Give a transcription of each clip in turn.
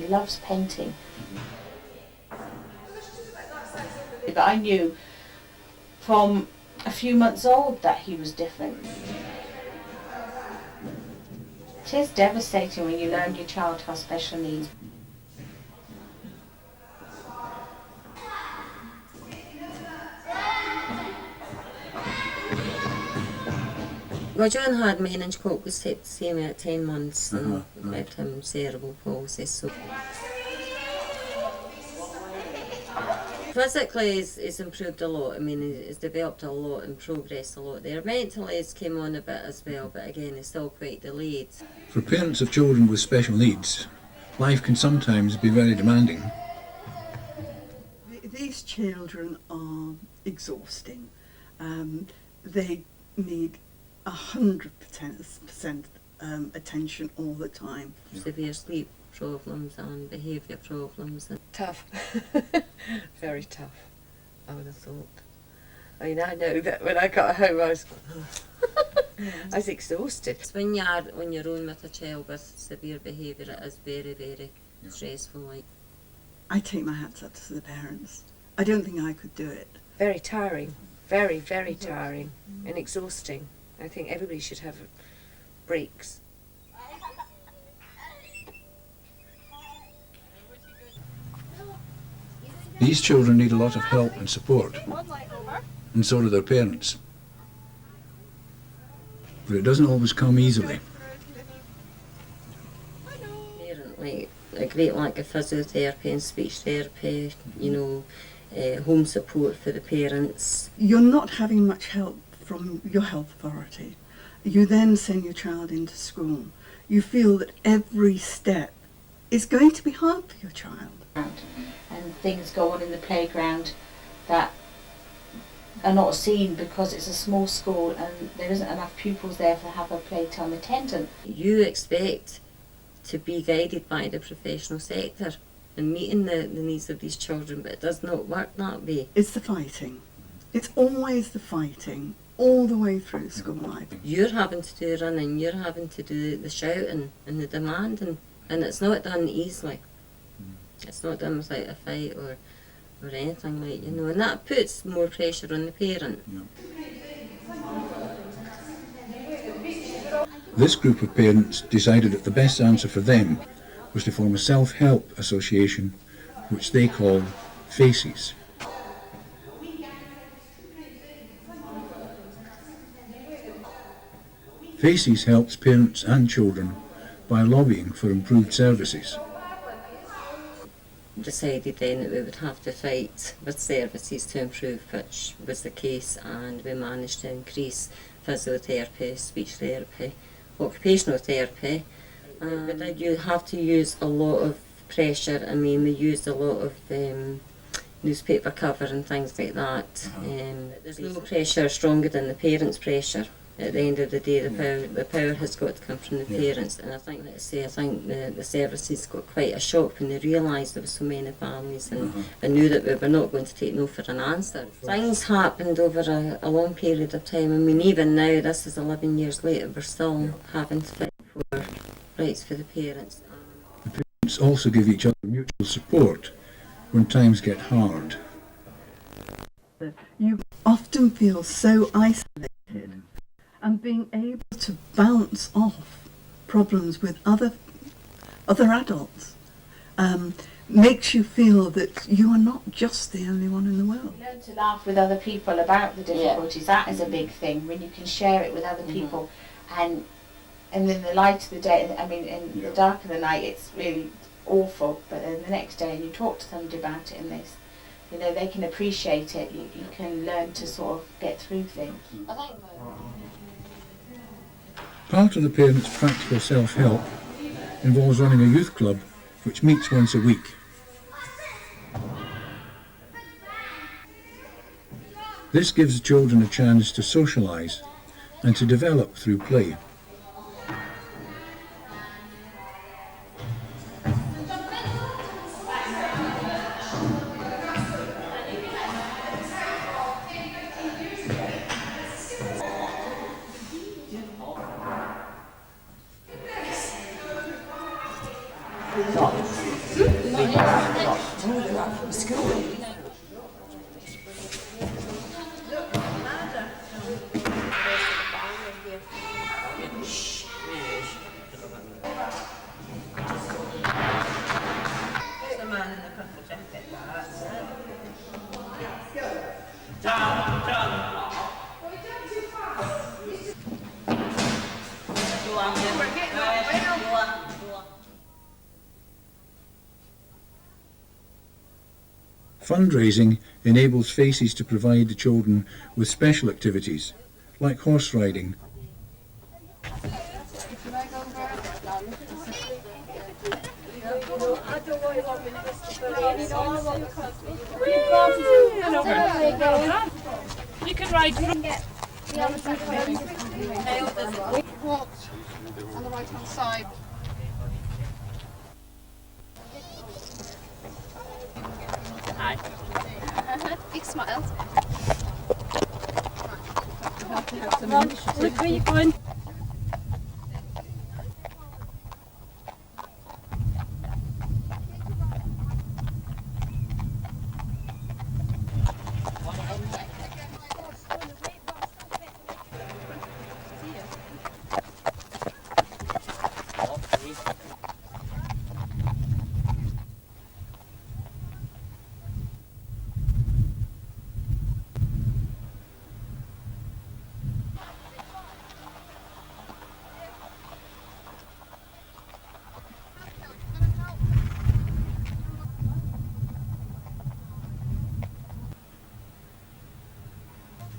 He loves painting. But I knew from a few months old that he was different. It is devastating when you learn your child has special needs. Well, John had meningococcal septicemia at 10 months and left him cerebral palsy. So physically he's improved a lot. I mean, he's developed a lot and progressed a lot there. Mentally he's came on a bit as well, but again he's still quite delayed. For parents of children with special needs, life can sometimes be very demanding. These children are exhausting. They need 100% attention all the time. Severe sleep problems and behaviour problems. Tough. Very tough, I would have thought. I mean, I know that when I got home I was exhausted. When you're on your own with a child with severe behaviour, it is very, very stressful. Like. I take my hats up to the parents. I don't think I could do it. Very tiring, very, very tiring and exhausting. I think everybody should have breaks. These children need a lot of help and support, and so do their parents. But it doesn't always come easily. Like a great lack of physiotherapy and speech therapy, you know, home support for the parents. You're not having much help from your health authority. You then send your child into school. You feel that every step is going to be hard for your child. And things go on in the playground that are not seen because it's a small school and there isn't enough pupils there to have a playtime attendant. You expect to be guided by the professional sector and meeting the needs of these children, but it does not work that way. It's the fighting. It's always the fighting all the way through school life. You're having to do running, you're having to do the shouting and the demanding, and it's not done easily. It's not done without a fight or anything like, you know, and that puts more pressure on the parent. This group of parents decided that the best answer for them was to form a self-help association, which they call FACES. FACES helps parents and children by lobbying for improved services. Decided then that we would have to fight with services to improve, which was the case, and we managed to increase physiotherapy, speech therapy, occupational therapy. But then you have to use a lot of pressure. I mean, we used a lot of newspaper cover and things like that. There's no pressure stronger than the parents' pressure. At the end of the day, the power has got to come from the parents, and I think the services got quite a shock when they realised there were so many families and knew that we were not going to take no for an answer. Things happened over a long period of time. I mean, even now, this is 11 years later, we're still having to fight for rights for the parents. The parents also give each other mutual support when times get hard. You often feel so isolated. And being able to bounce off problems with other adults makes you feel that you are not just the only one in the world. You learn to laugh with other people about the difficulties. That is a big thing, when you can share it with other people, and in the light of the day, I mean, in the dark of the night, it's really awful. But then the next day, you talk to somebody about it, and they can appreciate it. You can learn to sort of get through things. Part of the parents' practical self-help involves running a youth club which meets once a week. This gives children a chance to socialise and to develop through play. Fundraising enables Faces to provide the children with special activities, like horse riding. You can ride. Walked on the right hand side. Hi. Big smiles. Look where you're going.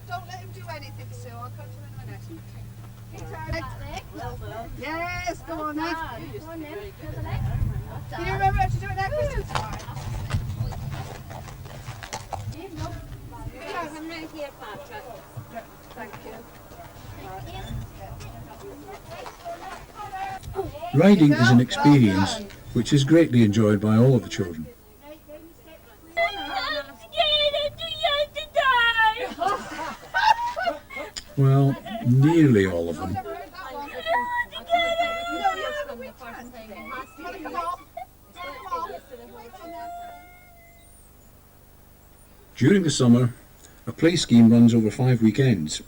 Don't let him do anything, Sue. I'll come to him in a minute. Yes, go on, Nick. Can you remember how to do it now, Kristen? I'm right here, Patrick. Thank you. Riding is an experience which is greatly enjoyed by all of the children. Well, nearly all of them. During the summer, a play scheme runs over 5 weekends.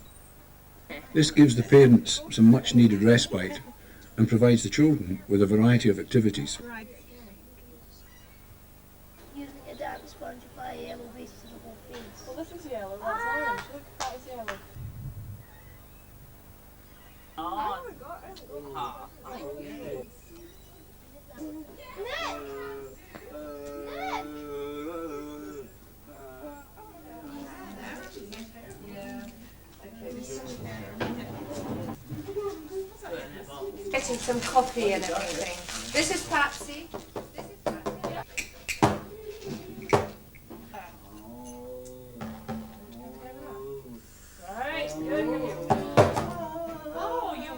This gives the parents some much needed respite and provides the children with a variety of activities. Using a damp sponge, apply a yellow base to the whole face. Well, this is yellow, that's orange. Look, that is yellow. Getting some coffee and everything. This is Patsy. Right, good. Oh, you.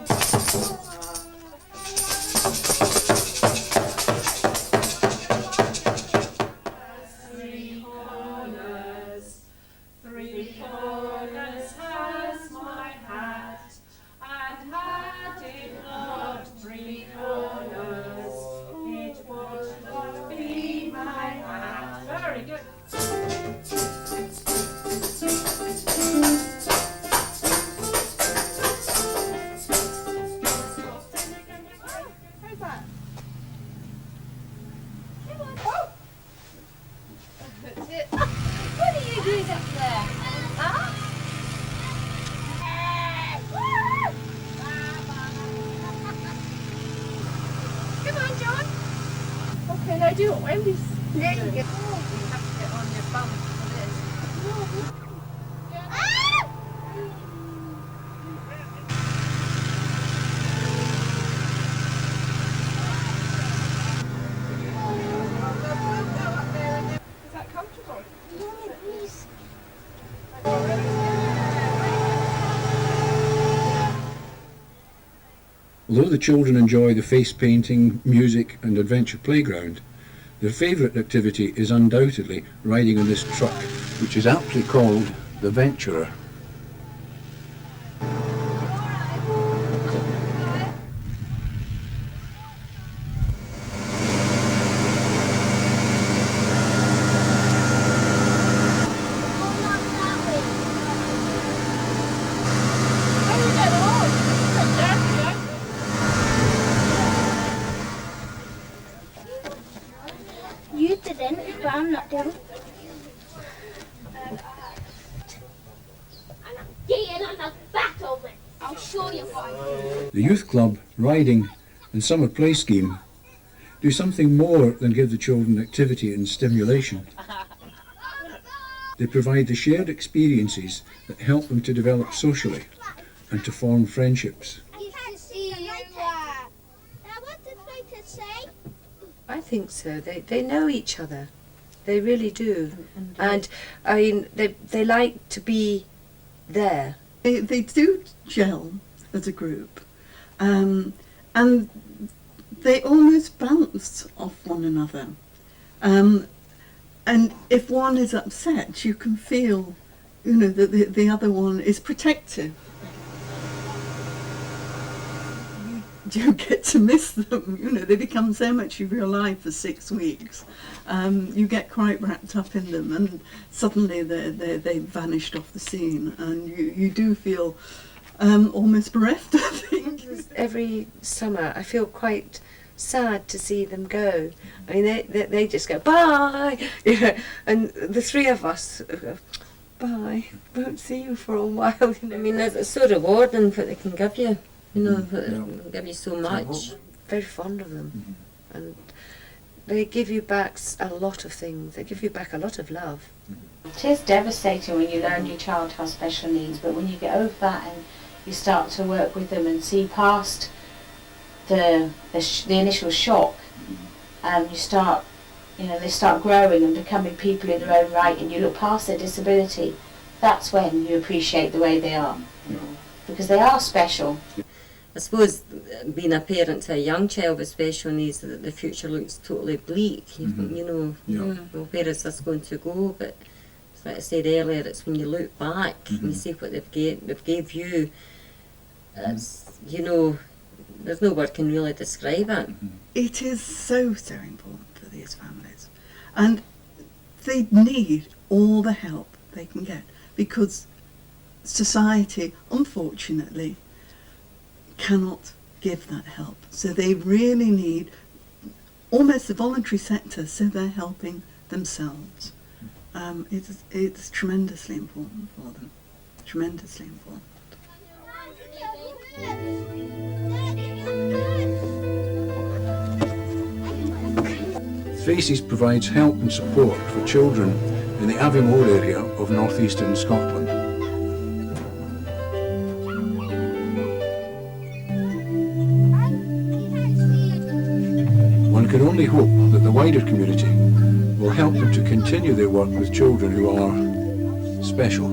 Three corners has my hat, and had it not 3 corners, it would not be my hat. Very good. Who's that? That's it. What are you doing up there? Huh? Come on, John. What can I do? Wendy's. There you go. You have to get on your bum for this. Is that comfortable? Although the children enjoy the face painting, music and adventure playground, their favourite activity is undoubtedly riding on this truck, which is aptly called the Venturer. You didn't, but I'm not doing. And I'm getting on the back of it. I'll show you why. The youth club, riding and summer play scheme do something more than give the children activity and stimulation. They provide the shared experiences that help them to develop socially and to form friendships. I think so. They know each other. They really do. And I mean, they like to be there. They do gel as a group, and they almost bounce off one another. And if one is upset, you can feel, that the other one is protective. You get to miss them. They become so much of your life for 6 weeks. You get quite wrapped up in them, and suddenly they've vanished off the scene, and you do feel almost bereft, I think. Every summer I feel quite sad to see them go. I mean, they just go, bye, and the three of us go, bye, won't see you for a while. I mean, it's so rewarding what they can give you. They give you so much. Very fond of them, and they give you back a lot of things. They give you back a lot of love. It is devastating when you learn your child has special needs, but when you get over that and you start to work with them and see past the initial shock, you start, they start growing and becoming people in their own right, and you look past their disability. That's when you appreciate the way they are, because they are special. I suppose being a parent to a young child with special needs, the future looks totally bleak. Well, where is this going to go? But like I said earlier, it's when you look back and you see what they've gave you. It's, there's no word can really describe it. It is so important for these families, and they need all the help they can get, because society, unfortunately, cannot give that help. So they really need almost the voluntary sector, so they're helping themselves. It's tremendously important for them, tremendously important. Faces provides help and support for children in the Aviemore area of northeastern Scotland. One can only hope that the wider community will help them to continue their work with children who are special.